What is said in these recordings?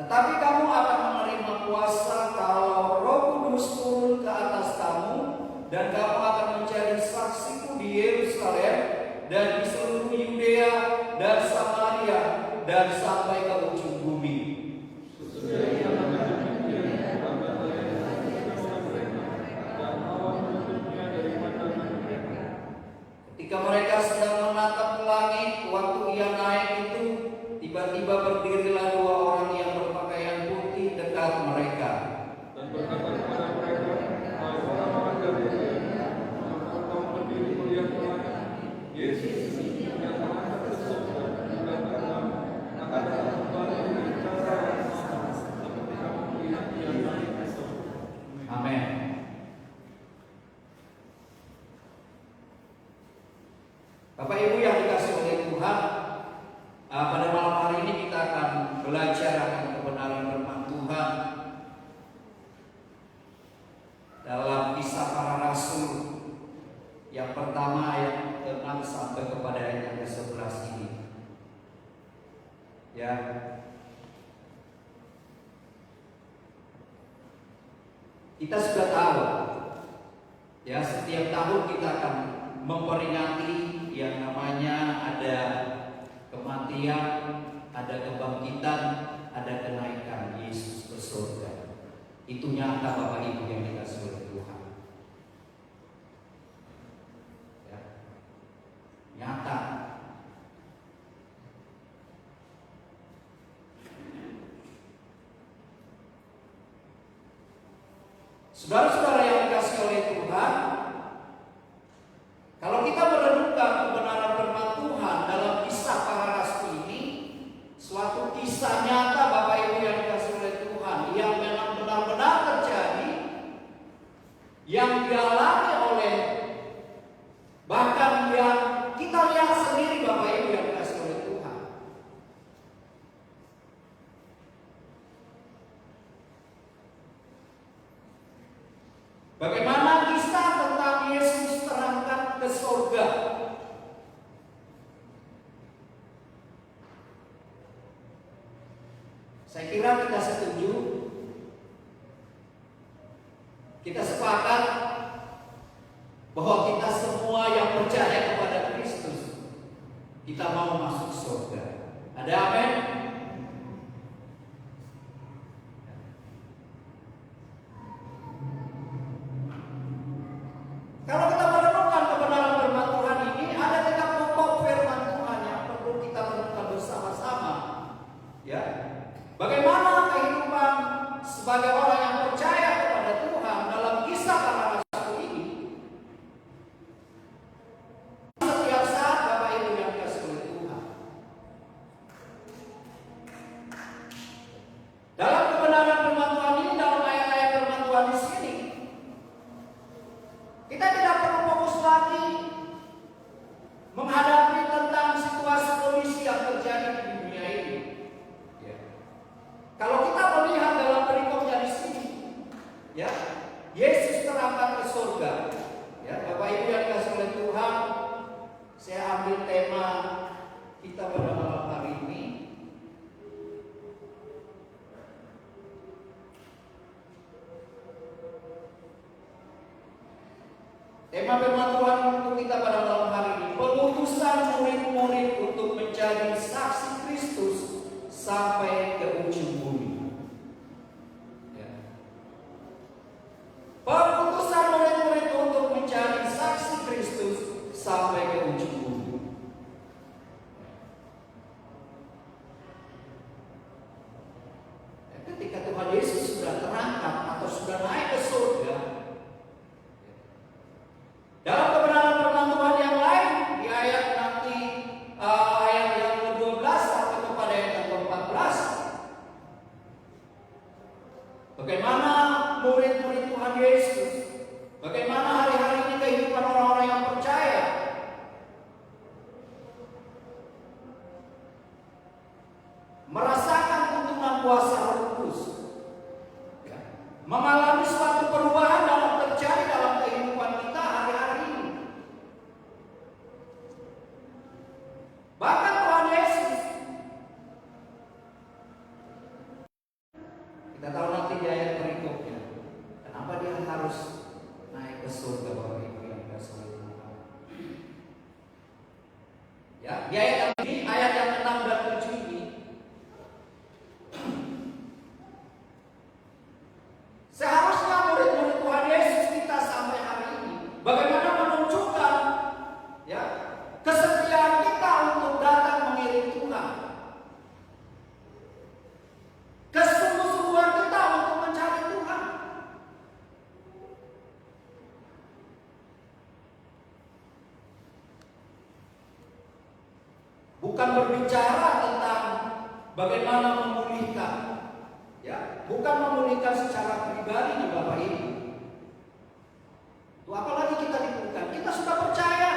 Tetapi kamu akan menerima kuasa kalau Roh Kudus turun ke atas kamu, dan kamu akan menjadi saksiku di Yerusalem dan di seluruh Yudea dan Samaria dan sampai ke ujung bumi. Ketika mereka sedang menatap ke langit, waktu ia naik itu, tiba-tiba berdirilah dua orang yang berpakaian putih dekat mereka. Dan berkata kepada mereka, "Hai orang-orang Galilea, mengapa kamu berdiri melihat ke langit? Yesus yang mengangkat ke surga dan datang akan datang kembali dengan cara yang sama seperti kamu melihat Dia naik ke surga." Amin. Bapak Ibu yang dikasih oleh Tuhan, pada malam hari ini kita akan belajar akan kebenaran firman Tuhan dalam Kisah Para Rasul yang pertama ayat 6 sampai kepada ayat yang ke-11 ini. Ya. Kita sudah tahu, ya, setiap tahun kita akan memperingati yang namanya ada kematian, ada kebangkitan, ada kenaikan Yesus ke surga. Itu nyata Bapak Ibu yang dikasih oleh Tuhan. Ya. Nyata. Saudara-saudara yang dikasih oleh Tuhan, kalau kita merenungkan kebenaran firman Tuhan dalam Kisah Para Rasul ini, suatu kisah nyata Bapak Ibu yang dikasih oleh Tuhan, yang memang benar-benar terjadi, yang dialami oleh, bahkan yang kita lihat sendiri Bapak Ibu yang dikasih oleh Tuhan. Bagaimana kisah tentang Yesus terangkat ke surga? Saya kira kita setuju, kita sepakat bahwa kita semua yang percaya kepada Kristus, kita mau masuk surga. Ada amin? Kalau kita merenungkan kebenaran firman Tuhan ini, ada tiga pokok firman Tuhan yang perlu kita renungkan bersama-sama. Ya, bagaimana kehidupan sebagai orang yang percaya kepada Tuhan dalam Kisah Para Rasul ini? Setiap saat Bapak Ibu yang dikasih oleh Tuhan, dalam kebenaran firman Tuhan ini, dalam ayat-ayat firman Tuhan di sini, kita tidak perlu fokus lagi menghadapi tentang situasi kondisi yang terjadi di dunia ini. Ya. Kalau kita melihat dalam perikopnya di sini, ya, Yesus terangkat ke surga. Ya, Bapak Ibu yang dikasih oleh Tuhan, saya ambil tema kita pada malam hari ini. Tema firman Tuhan untuk kita pada malam hari ini, pengutusan murid-murid untuk menjadi saksi Kristus sampai ke ujung bumi. Ya. Pengutusan murid-murid untuk menjadi saksi Kristus sampai ke ujung bumi. Ya, ketika Tuhan Yesus sudah terangkat atau sudah naik ke surga, dalam kebenaran firman Tuhan yang lain di ayat nanti ayat yang ke-12 sampai kepada ayat yang ke-14, bagaimana murid-murid Tuhan Yesus, bagaimana hari-hari ini kehidupan orang-orang yang percaya, merasakan tuntunan kuasa Roh Kudus, ya, mengalami suatu perubahan dalam terjadi dalam kehidupan kita hari-hari ini. Bahkan bagaimana memulihkan, ya, bukan memulihkan secara pribadi nih Bapak Ibu. Tuh, apalagi kita dipulihkan, kita sudah percaya.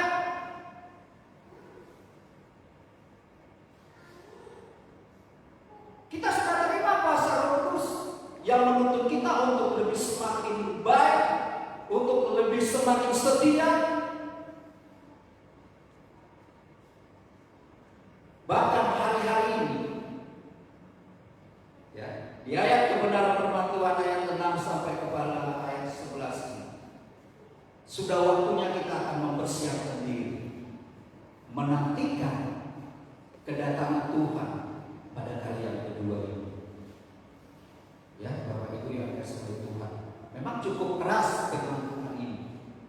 Kita sudah terima kuasa Roh Kudus yang menuntun kita untuk lebih semakin baik, untuk lebih semakin setia. Bahkan hari-hari ini, ya, di ayat kebenaran firman Tuhan ayat 6 sampai kepada ayat 11 ini, sudah waktunya kita akan mempersiapkan diri, menantikan kedatangan Tuhan pada kali yang kedua ini. Ya, Bapak Ibu yang dikasihi oleh Tuhan, memang cukup keras firman Tuhan ini.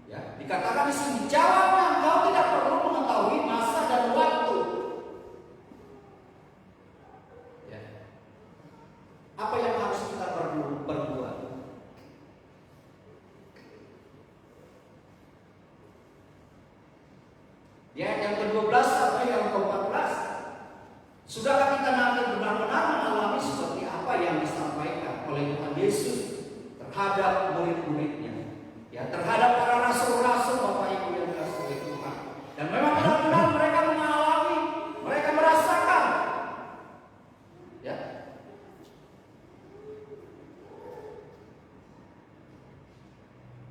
Ya, dikatakan di sini, jawabnya engkau tidak perlu mengetahui masa dan waktu. Ya. Apa yang harus kita perlu berbuat? Ya, yang ke-12 sampai yang ke-14. Sudahkah kita nanti benar-benar mengalami seperti apa yang disampaikan oleh Tuhan Yesus terhadap murid-muridnya, ya, terhadap para rasul-rasul Bapak Ibu yang dikasihi oleh Tuhan. Dan memang benar-benar mereka mengalami, mereka merasakan, ya,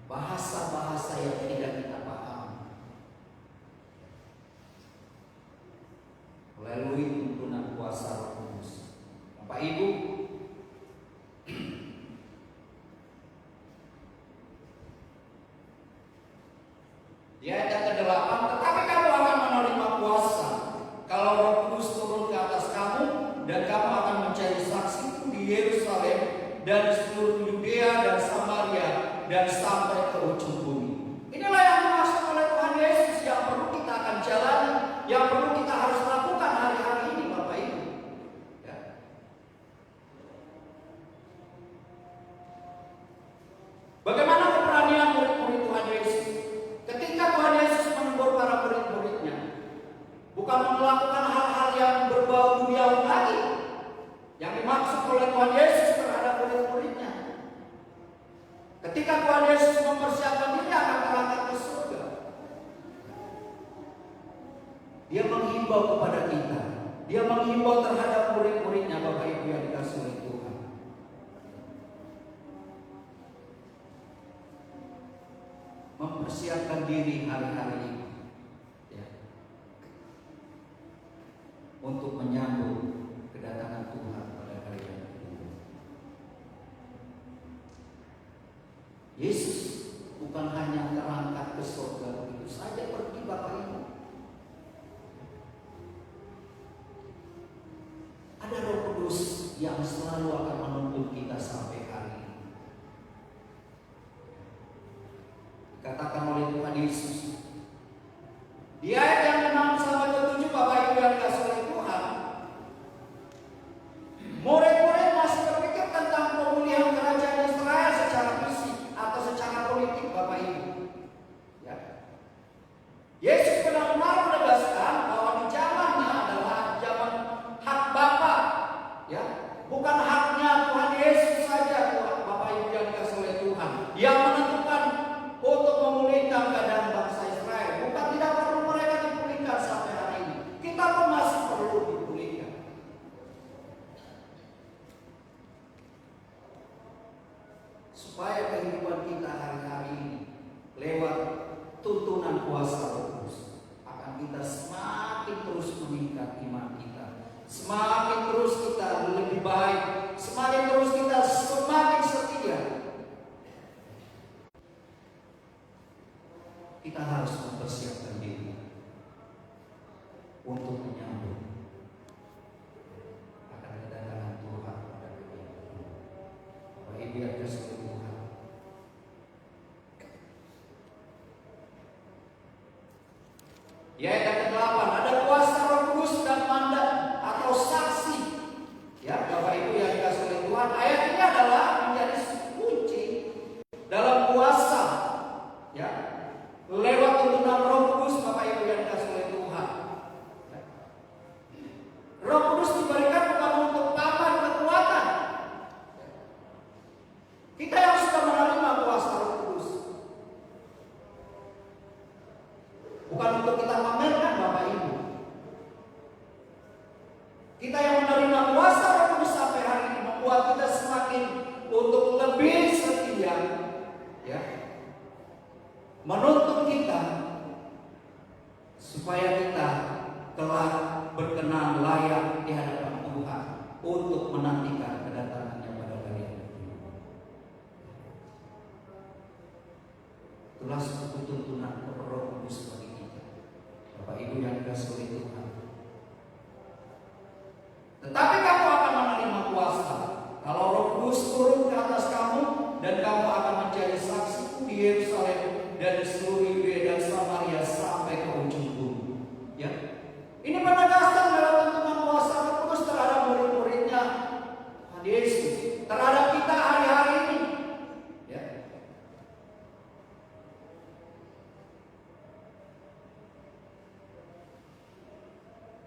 bahasa-bahasa yang tidak kita pahami melalui tuntunan kuasa Roh Kudus. Bapak Ibu, di ayat ke-8, tetapi kamu akan menerima kuasa kalau Roh Kudus turun ke atas kamu, dan kamu akan menjadi saksiku di Yerusalem dan di seluruh Yudea dan Samaria dan sampai ke ujung bumi. Inilah yang dimaksud oleh Tuhan Yesus yang perlu kita akan jalani, yang perlu kita harus lakukan hari-hari ini Bapak Ibu. Ya. Bagaimana keberanian murid-murid Tuhan Yesus ketika Tuhan Yesus menegur para murid-muridnya, bukan melakukan hal-hal yang berbau duniawi lagi yang dimaksud oleh Tuhan Yesus terhadap murid-muridnya. Ketika Tuhan Yesus mempersiapkan diri akan berangkat ke surga, Dia menghimbau kepada kita, Dia menghimbau terhadap murid-muridnya Bapak Ibu yang dikasihi oleh Tuhan. Mempersiapkan diri hari-hari ini, ya, untuk menyambut kedatangan Tuhan pada kali yang kedua. Yesus bukan hanya terangkat ke surga begitu saja pergi Bapak Ibu. Ada Roh Kudus yang selalu akan menuntun kita sampai hari ini. Dikatakan oleh Tuhan Yesus di ayat yang 6 sampai 7 Bapak Ibu yang dikasihi oleh Tuhan, murid-murid masih berpikir tentang pemulihan kerajaan Israel secara fisik atau secara politik Bapak Ibu. Ya. Yesus benar-benar menegaskan bahwa di zamannya adalah zaman hak Bapa, ya, bukan haknya Tuhan Yesus saja Bapak Ibu yang dikasihi oleh Tuhan yang menentukan untuk memulihkan keadaan bangsa Israel. Bukan tidak perlu mereka dipulihkan sampai hari ini. Kita pun masih perlu dipulihkan. Supaya kehidupan kita hari-hari ini lewat tuntunan kuasa Roh Kudus akan kita semakin terus meningkat iman kita, semakin terus kita lebih baik, semakin terus kita semakin setia. Kita harus mempersiapkan diri untuk menyambut akan kedatangan Tuhan pada hari ini. Bapak Ibu yang dikasihi Tuhan, di ayat ke-8 ada kuasa Roh Kudus dan mandat atau saksi. Ya, Bapak Ibu yang dikasihi oleh Tuhan, ayat ini adalah menjadi kunci dalam kuasa, ya, lewat tuntunan Roh Kudus Bapak Ibu yang dikasihi oleh Tuhan. Roh Kudus diberikan bukan untuk Kita yang menerima kuasa Roh Kudus sampai hari ini membuat kita semakin untuk lebih setia, ya, menuntun kita supaya kita telah berkenan layak di hadapan Tuhan untuk menantikan kedatangannya pada hari yang kedua. Itulah suatu tuntunan Roh Kudus bagi kita, Bapak Ibu yang dikasihi oleh Tuhan. Tetapi kamu akan menerima kuasa kalau Roh Kudus turun ke atas kamu, dan kamu akan menjadi saksi di Yerusalem dan di seluruh Yudea dan Samaria sampai ke ujung bumi. Ya, ini penegasan dalam tuntunan kuasa Roh Kudus terhadap murid-muridnya Tuhan Yesus, terhadap kita hari-hari ini. Ya.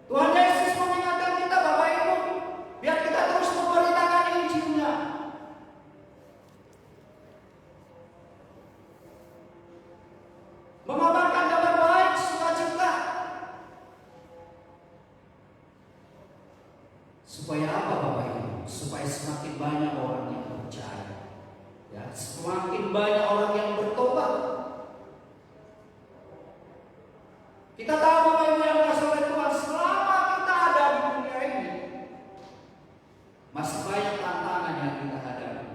Tuhan Yesus mengingatkan kita, Bapak Ibu, biar kita terus memberitakan Injil-Nya. Mengabarkan kabar baik, sukacita. Supaya apa, Bapak Ibu? Supaya semakin banyak orang yang percaya. Ya, semakin banyak orang yang bertobat. Kita tahu, Bapak Ibu yang dikasihi oleh Tuhan, selama kita ada di dunia ini, masih banyak tantangan yang kita hadapi,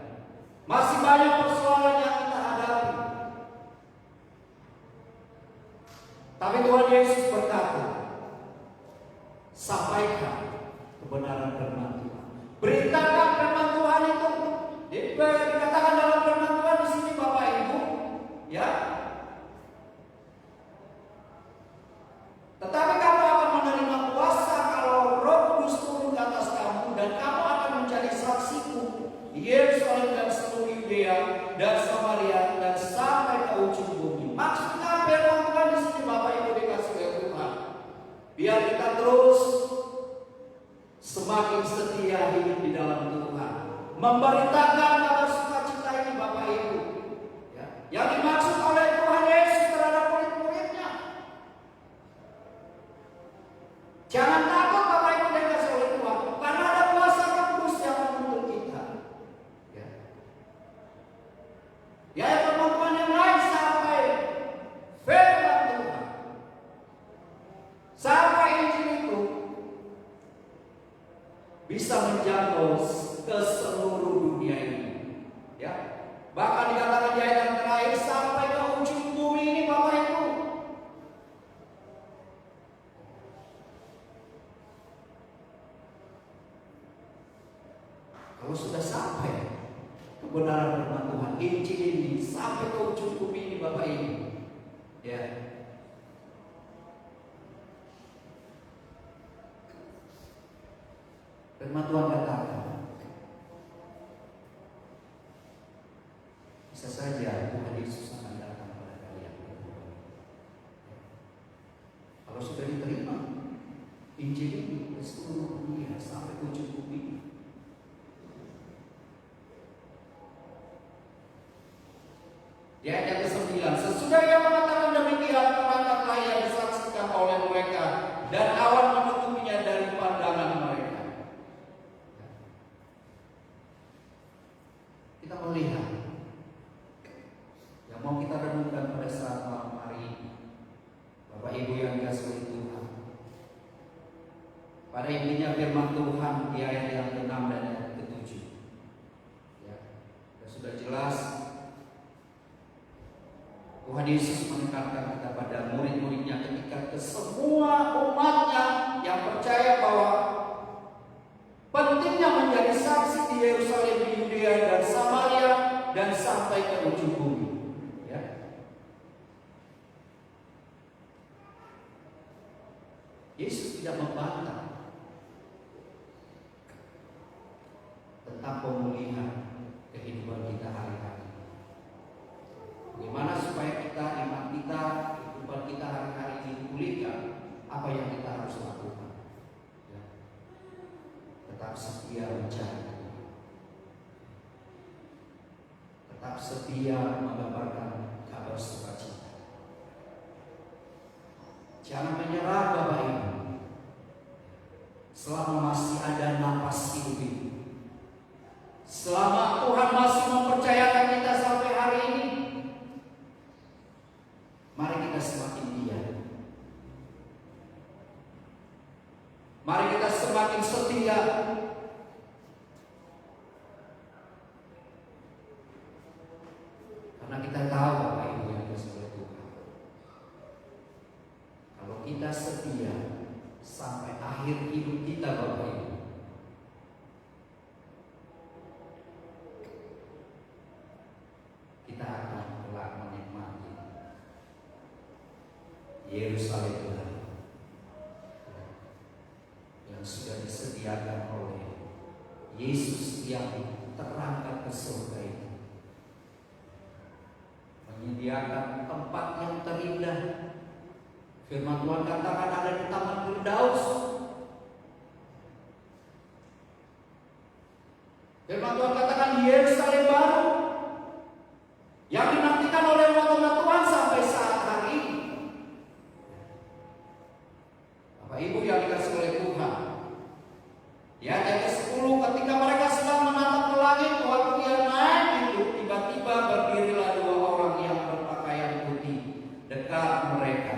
masih banyak persoalan yang kita hadapi. Tapi Tuhan Yesus berkata, sampaikan kebenaran firman Tuhan, beritakan firman Tuhan itu. Dikatakan dalam firman Tuhan di sini, Bapak Ibu, ya. Tetapi kamu akan menerima kuasa kalau Roh Kudus turun ke atas kamu, dan kamu akan menjadi saksiku di Yerusalem dan seluruh Yudea dan Samaria dan sampai ke ujung bumi. Maksudnya firman Tuhan di sini, Bapak Ibu dikasih oleh Tuhan, biar kita terus semakin setia hidup di dalam Tuhan, memberitakan kabar sukacita ini, Bapak Ibu, ya, yang dimaksud oleh Tuhan Yesus terhadap murid-muridnya. Jangan takut, Bapak Ibu yang dikasihi oleh Tuhan, karena ada kuasa Roh Kudus yang menuntun kita. Ya. Ya, teman-teman yang lain, sampai firman Tuhan, sampai Injil itu bisa menjangkau ke seluruh dunia ini. Ya. Bahkan dikatakan di ayat yang terakhir, sampai ke ujung bumi ini, Bapak Ibu. Kalau sudah sampai kebenaran firman Tuhan, Injil ini sampai ke ujung bumi ini, Bapak Ibu, ya, firman Tuhan katakan, bisa saja Tuhan Yesus akan datang pada kalian. Kalau sudah diterima Injil ini ke seluruh dunia sampai ke ujung bumi, di ayat yang ke-9, sesudah ia mengatakan demikian, maka ia disaksikan oleh mereka, dan awan menutupinya dari pandangan mereka. Kita melihat yang mau kita renungkan pada saat malam hari ini, Bapak Ibu yang dikasihi oleh Tuhan. Pada intinya firman Tuhan di ayat yang ke-6 dan yang ke-7. Ya, sudah jelas Tuhan Yesus menekankan kepada murid-muridnya ketika ke semua umatnya yang percaya bahwa pentingnya menjadi saksi di Yerusalem, di Yudea dan Samaria dan sampai ke ujung bumi. Ya. Yesus tidak membantah tentang pemulihan kehidupan kita hari-hari. Bagaimana supaya kita, iman kita, kehidupan kita hari-hari dipulihkan? Apa yang kita harus lakukan? Ya. Tetap setia mencari, tetap setia mengabarkan kabar sukacita. Jangan menyerah, Bapak Ibu. Setelah selama masih ada napas hidup ini. Selama Tuhan masih mempercayakan kita sampai hari ini, mari kita semakin diam. Mari kita semakin setia. Karena kita tahu Bapak Ibu yang dikasihi oleh Tuhan, kalau kita setia sampai akhir hidup kita Bapak Ibu, kita akan kelak menikmati Yerusalem baru yang sudah disediakan oleh Yesus yang terangkat ke surga itu, menyediakan tempat yang terindah. Firman Tuhan katakan ada di Taman Firdaus. Firman Tuhan katakan di Yerusalem baru yang dinantikan oleh umat Tuhan sampai saat hari ini. Bapak Ibu yang dikasihi oleh Tuhan, di ayat ke-10 ketika mereka sedang menatap ke langit waktu ia naik itu, tiba-tiba berdirilah dua orang yang berpakaian putih dekat mereka.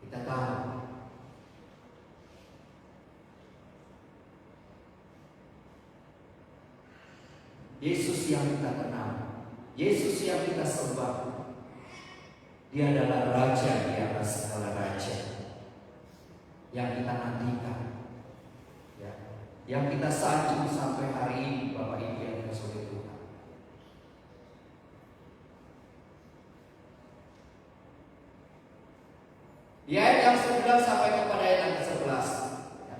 Kita tahu Yesus yang kita kenal, Yesus yang kita sembah, Dia adalah Raja di atas segala raja yang kita nantikan, ya, yang kita sanjung sampai hari ini Bapak Ibu yang dikasihi oleh Tuhan. Di ayat yang 9 sampai kepada ayat yang ke-11, ya.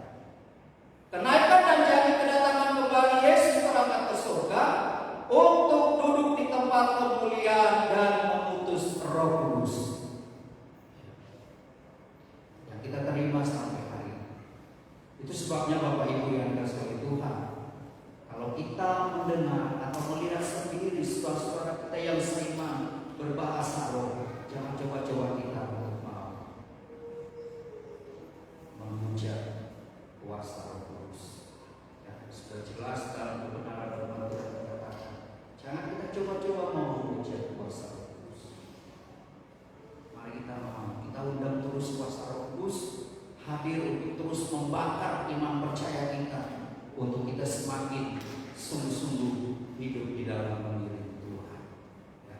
Kenaikan dan janji kedatangan kembali Yesus terangkat ke surga untuk duduk di tempat kemuliaan dan mengutus Roh Kudus yang kita terima sampai hari ini. Itu sebabnya Bapak Ibu yang dikasihi oleh Tuhan, kalau kita mendengar atau melihat sendiri saudara-saudara kita yang seiman berbahasa roh, jangan coba-coba kita untuk mau memuja kuasa Roh Kudus. Ya, sudah jelas dalam kebenaran firman Tuhan dikatakan, jangan kita coba-coba mau memuja kuasa Roh Kudus. Mari kita mau, kita undang terus kuasa Roh Kudus hadir untuk terus membakar iman percaya kita, untuk kita semakin sungguh-sungguh hidup di dalam mengiring Tuhan. Ya.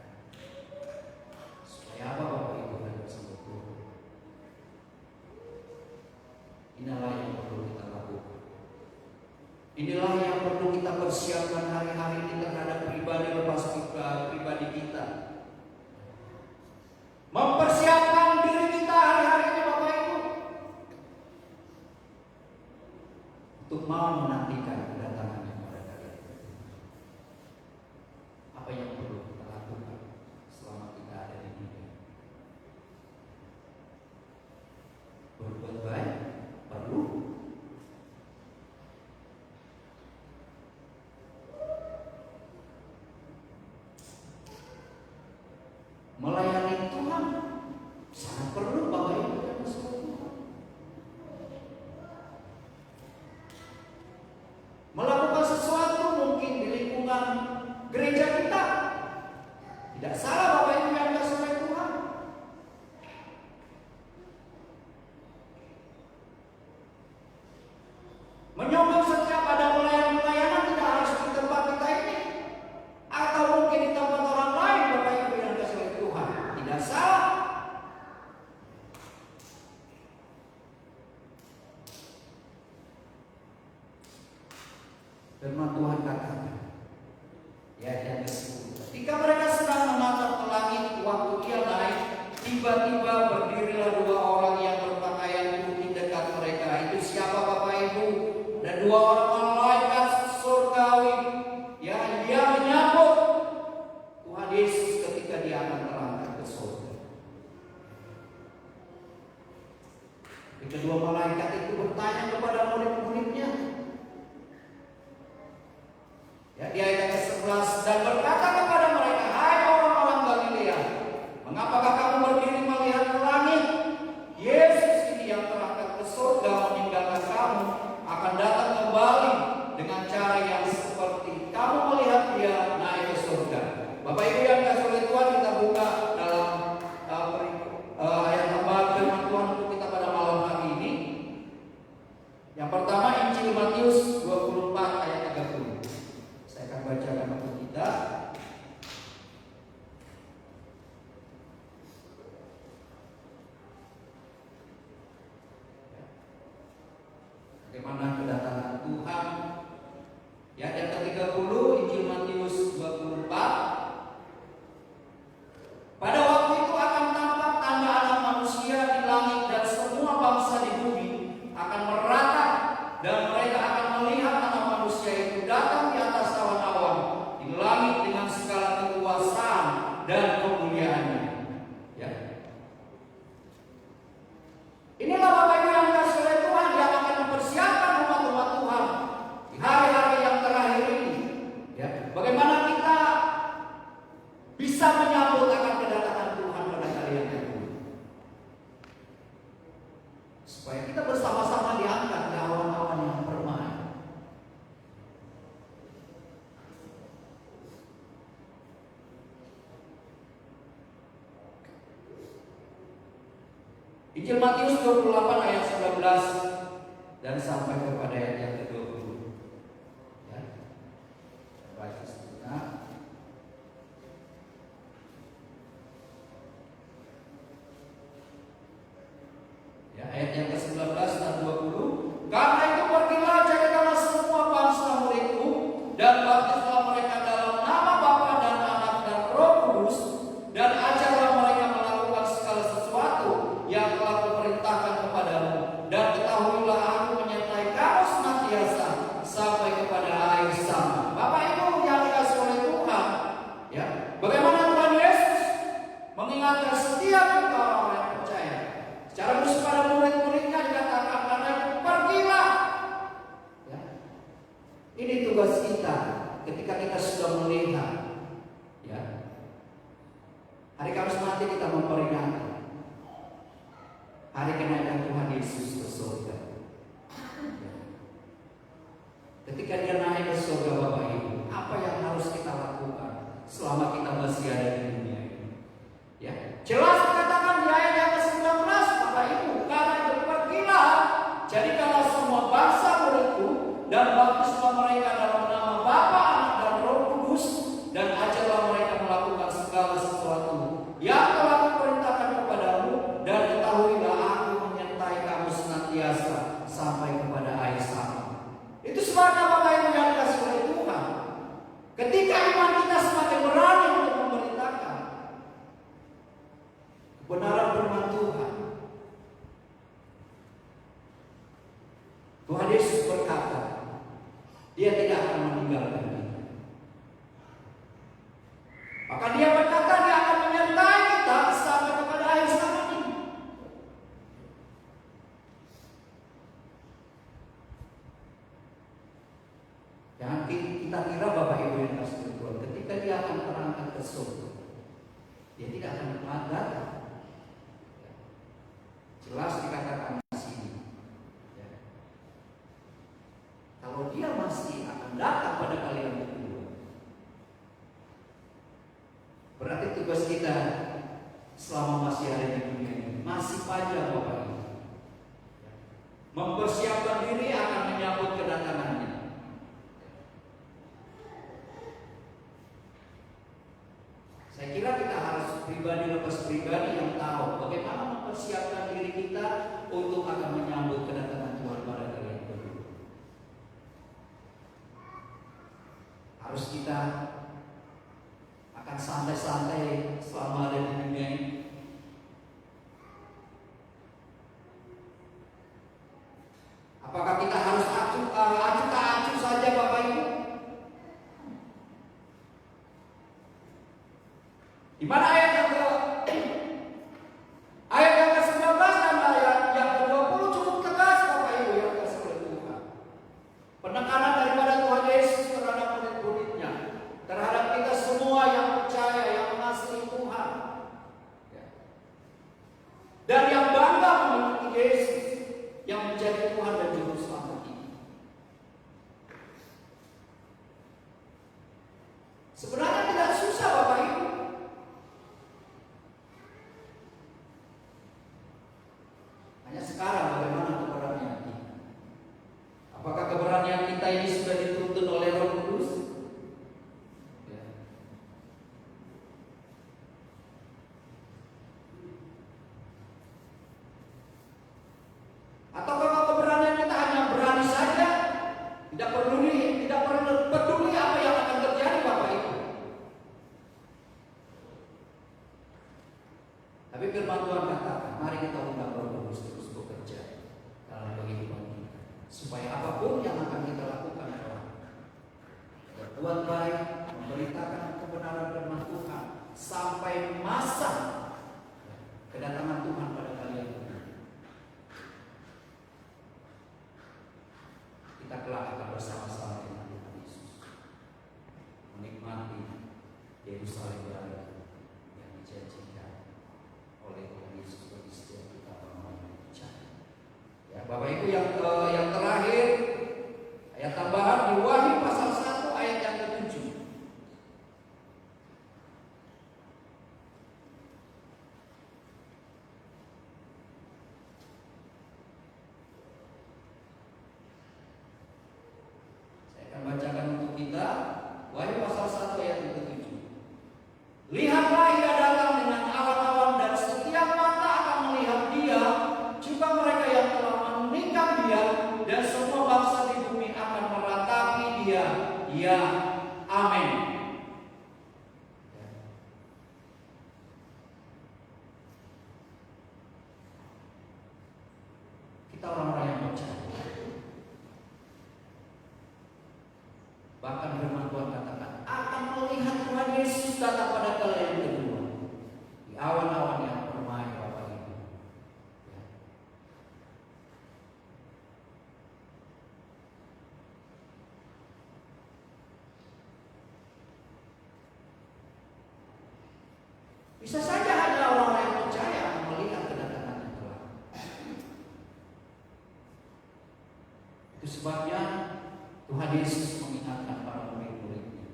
Supaya apa Bapak Ibu dan Saudara? Inilah yang perlu kita lakukan. Inilah yang perlu kita persiapkan hari-hari ini terhadap pribadi kita. Mempersiapkan diri kita hari-hari ini Bapak Ibu untuk mau menantikan kedatangannya pada kali ini. Apa yang perlu kita lakukan selama kita ada di dunia? Berbuat baik perlu. Melayani Tuhan sangat perlu Bapak Ibu dan Saudara. Melakukan sesuatu mungkin di lingkungan gereja kita, tidak salah Bapak Ibu yang dikasihi oleh Tuhan. Menyokong setiap ada pelayanan tidak harus di tempat kita ini, atau mungkin di tempat orang lain Bapak Ibu yang dikasihi oleh Tuhan, tidak salah. Firman Tuhan katakan, ya yang ke-10, ketika mereka sedang menatap ke langit waktu ia naik, tiba-tiba berdirilah dua orang yang berpakaian putih dekat mereka. Itu siapa Bapak Ibu? Dan dua orang malaikat surgawi yang dia menyambut Tuhan Yesus ketika dia akan terangkat ke surga. Kedua malaikat itu bertanya kepada murid-muridnya, ya, di ayat ke-11, dan berkata kepada mereka, hai orang-orang Galilea, mengapakah kamu berdiri melihat ke langit? Yesus ini yang terangkat ke surga meninggalkan Yang pertama Injil Matius 24 ayat 30. Saya akan bacakan untuk kita. Bagaimana kedatangan Tuhan. Ya, ayat ke-30 Injil Matius 24. Pada waktu itu akan tampak tanda Anak Manusia di langit, dan semua bangsa di bumi akan merata, dan mereka akan melihat Anak Manusia itu datang di atas awan-awan di langit dengan segala kekuasaan dan kemuliaannya. Ya. Inilah Bapak Ibu yang dikasihi oleh Tuhan, yang akan mempersiapkan umat-umat Tuhan di hari-hari yang terakhir ini. Ya. Bagaimana kita bisa menyambut akan kedatangan Tuhan pada hari yang kedua, supaya kita bersama-sama diangkat ke awan-awan yang permai. Injil Matius 28 ayat 19 dan sampai kepada ayat yang ke-20. Ya. Baca sebentar. Ya, ayat yang ke-19 dan 20. Karena itu pergilah, jadikanlah semua bangsa muridku, dan baptislah mereka dalam nama Bapa dan Anak dan Roh Kudus, dan ajarlah mereka melakukan segala sesuatu yang telah kuperintahkan kepadamu, dan ketahuilah aku menyertai kamu senantiasa sampai kepada akhir zaman. Bapak Ibu yang dikasihi oleh Tuhan, ya, bagaimana Tuhan Yesus mengingatkan setiap kita orang yang percaya. Secara khusus pada murid-muridnya dikatakan, karena itu pergilah. Ya. Ini tugas kita ketika kita sudah melihat. Ya. Hari Kamis nanti kita memperingati hari kenaikan Tuhan Yesus ke surga. Ya. Ketika dia naik ke surga, Bapak Ibu, apa yang harus kita lakukan selama kita masih ada di dunia ini? Ya. Jelas dikatakan di ayat yang ke-19, Bapak Ibu, karena itu pergilah, jadikanlah semua bangsa muridku, dan baptislah mereka dalam nama Bapa, Anak dan Roh Kudus, dan ajarlah mereka melakukan segala sesuatu yang telah kuperintahkan kepadamu, dan ketahuilah aku menyertai kamu senantiasa sampai kepada akhir zaman. Itu sebabnya Bapak Ibu yang dikasihi oleh Tuhan, ketika iman kita semakin berani untuk memberitakan kebenaran firman Tuhan, Tuhan Yesus berkata, Dia tidak akan meninggalkan kita. Maka Dia berkata, Dia akan menyertai kita sampai kepada akhir zaman ini. Jangan kita kira Bapak Ibu yang kasih Tuhan, ketika Dia akan terangkat ke surga, Dia tidak akan datang. Jelas dikatakan di sini. Ya. Kalau Dia masih akan datang pada kali yang kedua, berarti tugas kita selama masih ada di dunia ini masih panjang, Bapak Ibu. Mempersiapkan diri akan menyambut kedatangannya. Saya kira kita harus pribadi lepas pribadi yang tahu bagaimana mempersiapkan diri kita untuk akan menyambut kedatangan Tuhan pada kali yang kedua. Harus kita akan santai-santai selama ada di dunia ini. Apakah kita harus acuh saja, Bapak Ibu? Di mana ayat yang ke-19 dan ayat yang ke-20 cukup tegas, Bapak Ibu yang dikasihi oleh Tuhan. Penekanan daripada Tuhan Yesus terhadap murid-muridnya, terhadap kita semua yang percaya, yang mengasihi Tuhan, ya. Dan yang bangga memiliki Yesus yang menjadi Tuhan dan Juru Selamat kita. Sebenarnya tidak susah, Bapak Ibu. Hanya sekarang bagaimana kebenarannya kita. apapun yang akan kita lakukan adalah berbuat baik, memberitakan kebenaran firman Tuhan sampai masa kedatangan Tuhan pada kalian. Kita kelak akan bersama-sama dengan Tuhan Yesus menikmati Yerusalem baru yang dijanjikan oleh Tuhan Yesus bagi setiap kita orang yang percaya. Ya, Bapak Ibu, yang terakhir ayat tambahan di Wahyu pasal 1 ayat yang ke-7. Saya akan bacakan untuk kita Wahyu pasal 1 ayat yang ke-7. Lihatlah ia datang dengan awan-awan dan setiap mata akan melihat dia, juga mereka yang telah menikam dia, dan semua bangsa di bumi akan meratapi dia. Ya, amin. Kita orang-orang yang percaya. Bahkan firman Tuhan katakan akan melihat Tuhan Yesus datang pada kali yang kedua di awan-awan yang permai, Bapak Ibu. Ya. Bisa saja hanya orang-orang yang percaya akan melihat kedatangan yang kelak. Itu sebabnya Tuhan Yesus mengingatkan para murid-muridnya.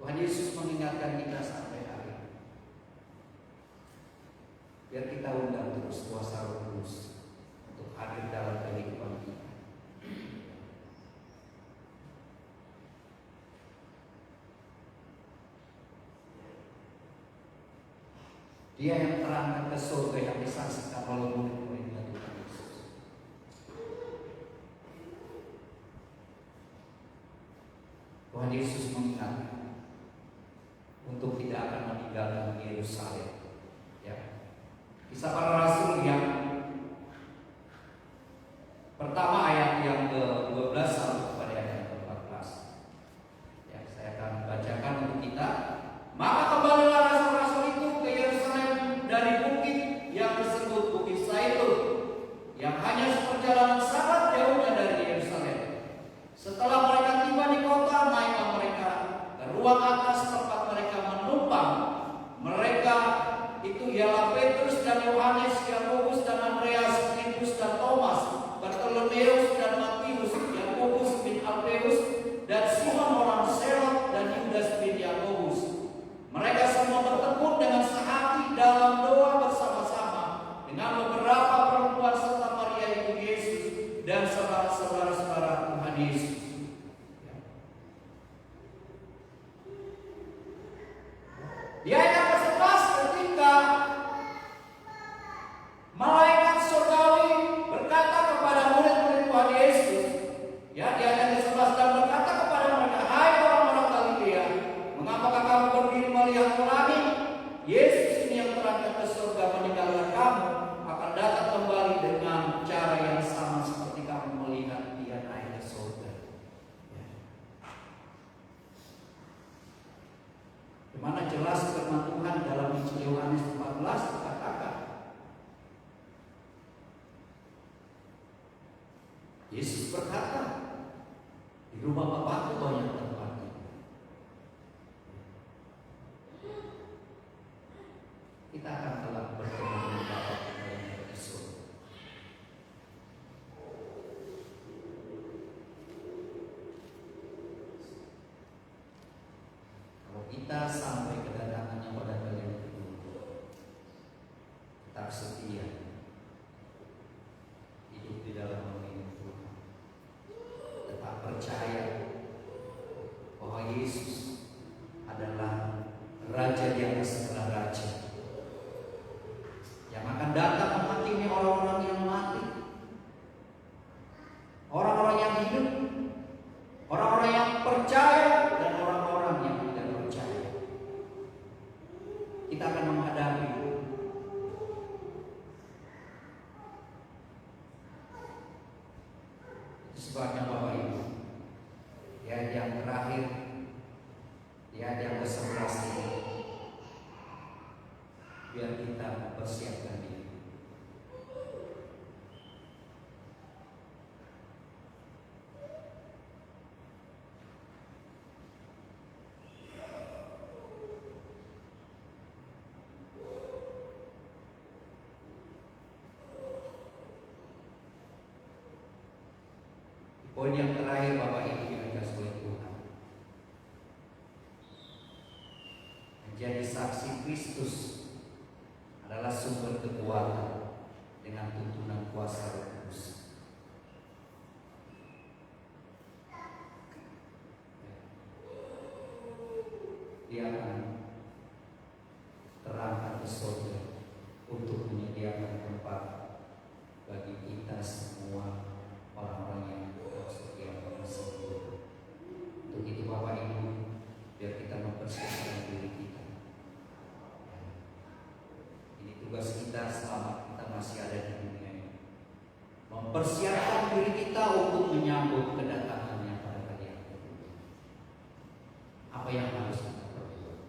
Tuhan Yesus mengingatkan kita sampai hari ini. Biar kita undang terus kuasa Roh Kudus untuk hadir dalam kehidupan kita. Dia yang terangkat ke surga yang disaksikan oleh murid-muridnya Tuhan Yesus. Tuhan Yesus mengingatkan untuk tidak akan meninggalkan Yerusalem. Ya. Kisah Para Rasul yang pertama ayat yang ke-12 sampai kepada ayat yang ke-14. Ya, saya akan bacakan untuk kita. Maka kembalilah rasul-rasul itu ke Yerusalem dari bukit yang disebut Bukit Zaitun, yang hanya seperjalanan sangat jauhnya dari Yerusalem. Setelah mereka tiba di kota, naiklah mereka ke ruang atas tempat mereka menumpang. Mereka itu ialah Petrus dan Yohanes, Yakobus dan Andreas, Filipus dan Thomas, Bartolomeus dan Matius, Yakobus bin Alfeus dan Simon orang Selot dan Yudas bin Yakobus. Mereka semua bertekun dengan sehati dalam doa bersama-sama dengan beberapa perempuan serta Maria ibu Yesus dan saudara-saudara Tuhan Yesus. Di ayat yang ke-11 ketika malaikat surgawi berkata kepada murid-murid Tuhan Yesus, ya, di ayat yang ke-11, dan berkata kepada mereka, hai orang-orang Galilea, mengapakah kamu berdiri melihat ke langit? Yesus ini yang terangkat ke surga meninggalkan kamu akan datang kembali dengan cara yang sama seperti kamu melihat dia naik ke surga. Di mana jelas firman Tuhan dalam Injil Yohanes 14 dikatakan Yesus berkata, di rumah Bapakku banyak tempat. Kita akan telah bertemu dengan Bapa kita yang ada di surga. Kalau kita sampai kedatangannya pada kali yang kedua, tetap setia, hidup di dalam mengingat Tuhan, tetap percaya bahwa Yesus adalah Raja di atas segala raja, yang akan datang menghakimi orang-orang yang mati, orang-orang yang hidup, orang-orang yang percaya, dan orang-orang yang tidak percaya. Kita akan menghadapi Sebabnya Bapak Ibu, ya yang terakhir, ya yang ke-11 ini, biar kita persiapkan diri. Poin yang terakhir Bapak Ibu yang dikasihi oleh Tuhan, menjadi saksi Kristus adalah sumber kekuatan dengan tuntunan kuasa Roh Kudus. Dia akan terangkat ke surga untuk menyediakan tempat bagi kita semua orang-orang yang setia bersekutu. Untuk itu Bapak Ibu, biar kita mempersiapkan diri kita. Ini tugas kita selama kita masih ada di dunia ini. Mempersiapkan diri kita untuk menyambut kedatangannya pada hari yang kedua. Apa yang harus kita perbuat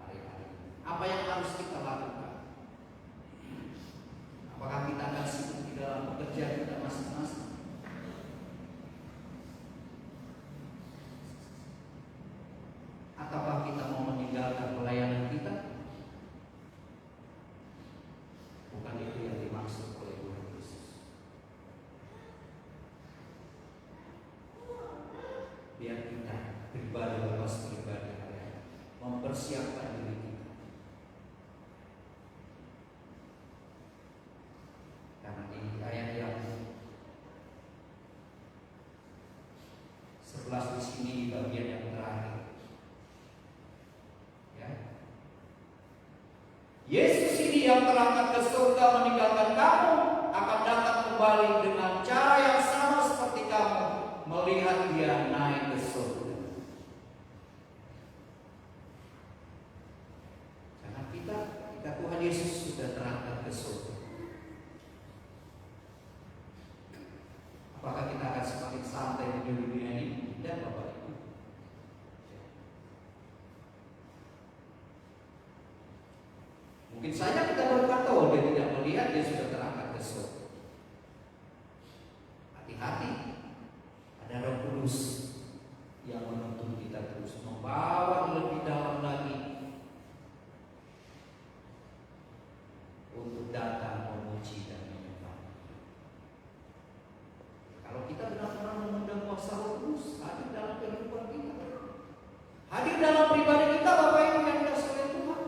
hari-hari ini? Apa yang harus kita lakukan? Apakah kita akan sibuk di dalam pekerjaan kita masing-masing? Ataukah kita mau meninggalkan pelayanan kita? Bukan itu yang dimaksud oleh Tuhan Yesus. Biar kita pribadi lepas pribadi mempersiapkan diri kita. Karena ini ayat yang 11 di sini di bagian yang terakhir. Yesus ini yang terangkat ke surga meninggalkan kamu akan datang kembali dengan cara yang sama seperti kamu melihat dia naik ke surga. Karena kita Tuhan Yesus sudah terangkat ke surga. Apakah kita akan semakin santai di dunia ini? Tidak, Bapak Ibu. Mungkin saja kita berkata, oh dia tidak melihat, dia sudah terangkat ke surga. Hati-hati, ada Roh Kudus yang menuntun kita terus, membawa lebih dalam lagi untuk datang memuji dan menyembah. Kalau kita benar-benar mengundang kuasa Roh Kudus hadir dalam kehidupan kita, hadir dalam pribadi kita, Bapak Ibu yang dikasihi oleh Tuhan.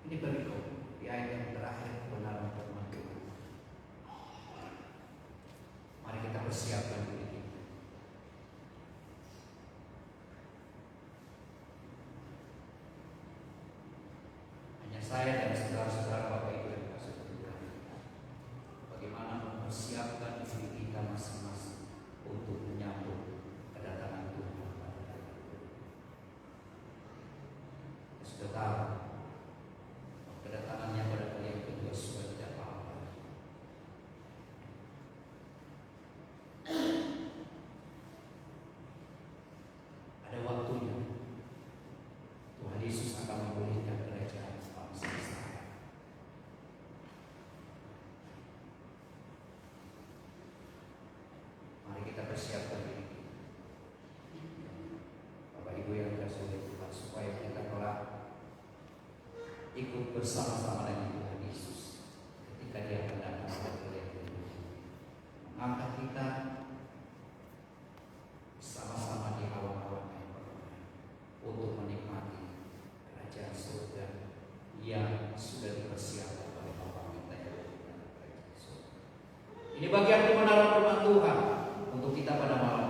Ini berikut di ayat yang terakhir kebenaran firman Tuhan. Mari kita persiapkan diri kita. Hanya saya dan saudara-saudara Bapak Ibu yang dikasihi Tuhan, bagaimana mempersiapkan diri kita masing-masing untuk menyambut kedatangan Tuhan. Sudah tahu kedatangannya pada kali yang kedua sudah tidak apa-apa. Ada waktunya Tuhan Yesus akan memulihkan kerajaan alam semesta. Mari kita persiapkan diri kita, Bapak Ibu yang dikasihi oleh Tuhan, supaya kita kelak ikut bersama-sama dengan Tuhan Yesus ketika Dia akan datang pada hari yang kedua, mengangkat kita bersama-sama di awan-awan yang berwarna untuk menikmati kerajaan surga yang sudah dipersiapkan oleh Bapa kita yang ada di dalam kerajaan surga. Ini bagian kebenaran firman Tuhan untuk kita pada malam